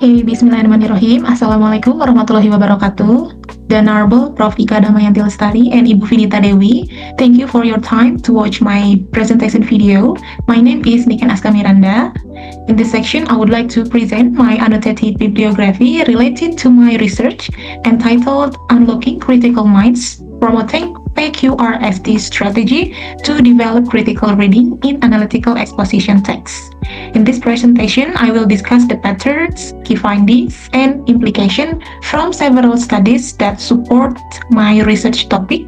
Okay, Bismillahirrahmanirrahim. Assalamualaikum warahmatullahi wabarakatuh. The Honorable Prof. Ika Damayanti Lestari and Ibu Vinita Dewi, thank you for your time to watch my presentation video. My name is Niken Aska Miranda. In this section, I would like to present my annotated bibliography related to my research entitled Unlocking Critical Minds, Promoting PQRST Strategy to Develop Critical Reading in Analytical Exposition Texts. In this presentation, I will discuss the patterns, key findings, and implications from several studies that support my research topic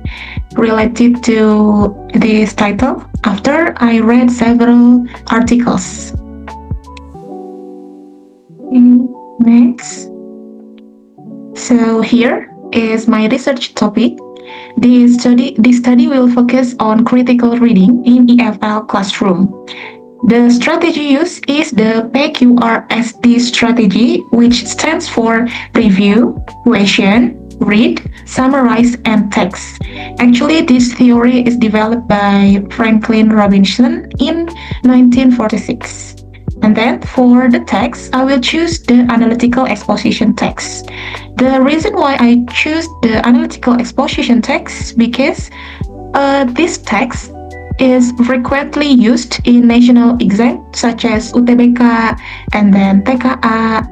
related to this title after I read several articles. Next. So here is my research topic. This study will focus on critical reading in EFL classroom. The strategy used is the PQRST strategy, which stands for Review, Question, Read, Summarize, and Text. Actually, this theory is developed by Franklin Robinson in 1946. And then for the text, I will choose the analytical exposition text. The reason why I choose the analytical exposition text because this text is frequently used in national exams such as UTBK and then TKA.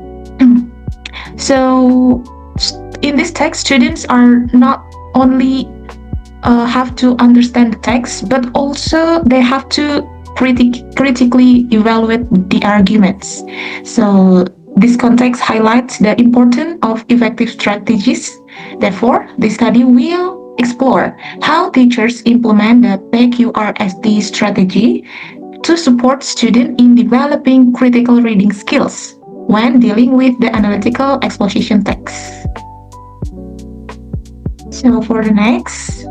So in this text, students are not only have to understand the text, but also they have to critically evaluate the arguments. So this context highlights the importance of effective strategies. Therefore, the study will explore how teachers implement the PQRST strategy to support students in developing critical reading skills when dealing with the analytical exposition text. So for the next,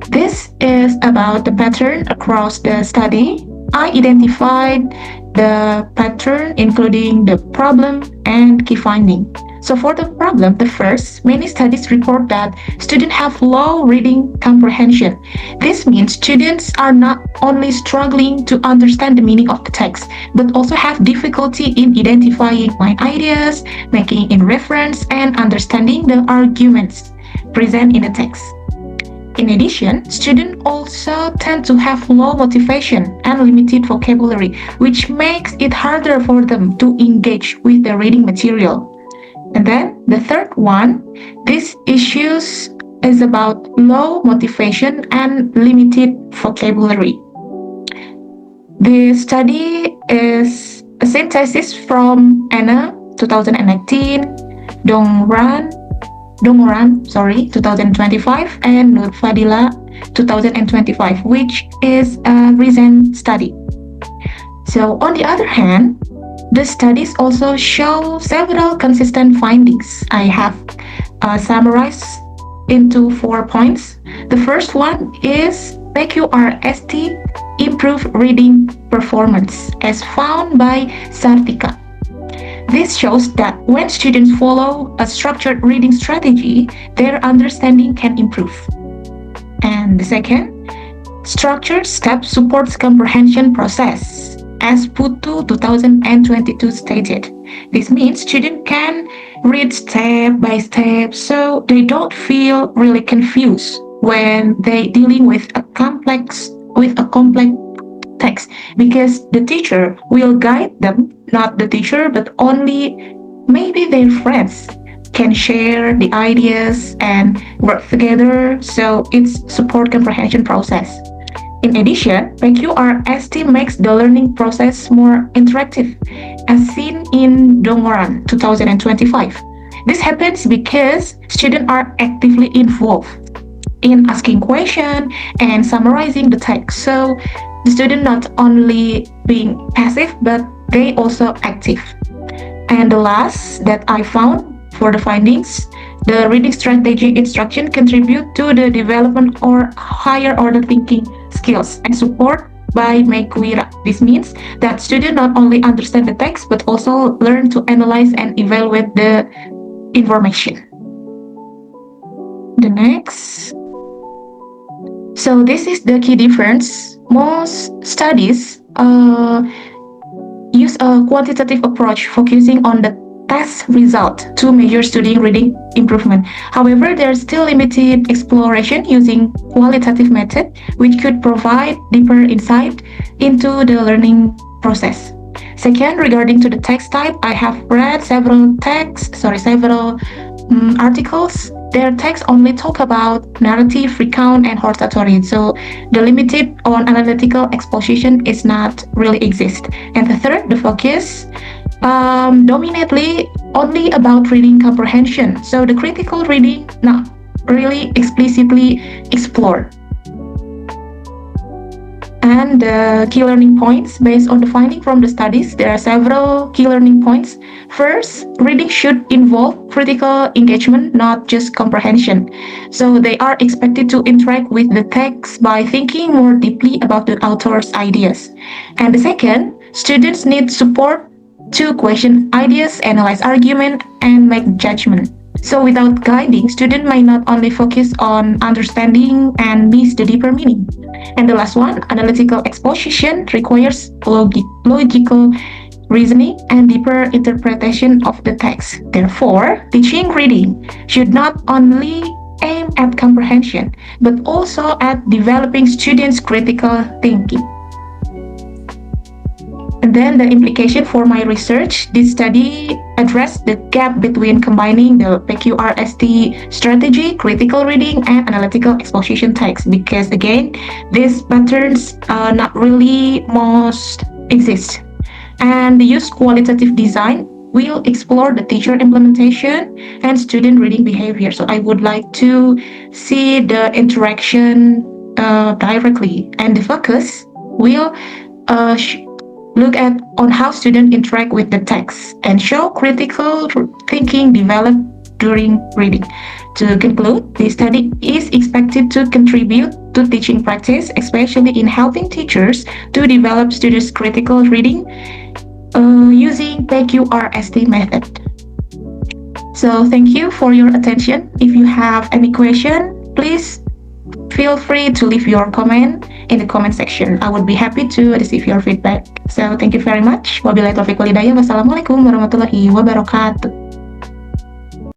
this is about the pattern across the study. I identified the pattern including the problem and key finding. So for the problem, the first, many studies report that students have low reading comprehension. This means students are not only struggling to understand the meaning of the text, but also have difficulty in identifying my ideas, making in reference, and understanding the arguments present in the text. In addition, students also tend to have low motivation and limited vocabulary, which makes it harder for them to engage with the reading material. And then the third one, this issue is about low motivation and limited vocabulary. The study is a synthesis from Anna 2019, Dongoran 2025, and Nur Fadila 2025, which is a recent study. So on the other hand, the studies also show several consistent findings. I have summarized into 4 points. The first one is PQRST improve reading performance as found by Sartika. This shows that when students follow a structured reading strategy, their understanding can improve. And the second, structured step supports comprehension process. As Putu 2022 stated, this means students can read step by step so they don't feel really confused when they dealing with a complex text, because the teacher will guide them, not the teacher, but only maybe their friends can share the ideas and work together, so it's support comprehension process. In addition, PQRST makes the learning process more interactive, as seen in Dongoran 2025. This happens because students are actively involved in asking questions and summarizing the text. So the student not only being passive, but they also active. And the last that I found for the findings, the reading strategy instruction contribute to the development or higher order thinking skills and support by Mekwira. This means that students not only understand the text, but also learn to analyze and evaluate the information. The next. So this is the key difference. Most studies use a quantitative approach focusing on the test result to measure student reading improvement. However, there's still limited exploration using qualitative method, which could provide deeper insight into the learning process. Second, regarding to the text type, I have read several articles. Their texts only talk about narrative, recount, and horror story. So the limited on analytical exposition is not really exist. And the third, the focus dominantly only about reading comprehension. So the critical reading not really explicitly explored. And the key learning points based on the finding from the studies, there are several key learning points. First, reading should involve critical engagement, not just comprehension. So they are expected to interact with the text by thinking more deeply about the author's ideas. And the second, students need support to question ideas, analyze argument, and make judgment. So without guiding, students might not only focus on understanding and miss the deeper meaning. And the last one, analytical exposition requires logical reasoning and deeper interpretation of the text. Therefore, teaching reading should not only aim at comprehension, but also at developing students' critical thinking. And then the implication for my research, this study addressed the gap between combining the PQRST strategy, critical reading, and analytical exposition text, because again, these patterns not really most exist. And the use qualitative design will explore the teacher implementation and student reading behavior. So I would like to see the interaction directly, and the focus will look at on how students interact with the text and show critical thinking developed during reading. To conclude, this study is expected to contribute to teaching practice, especially in helping teachers to develop students' critical reading using PQRST method. So thank you for your attention. If you have any question, please feel free to leave your comment in the comment section. I would be happy to receive your feedback. So thank you very much. Wabillahi taufiq wal hidayah. Wassalamualaikum warahmatullahi wabarakatuh.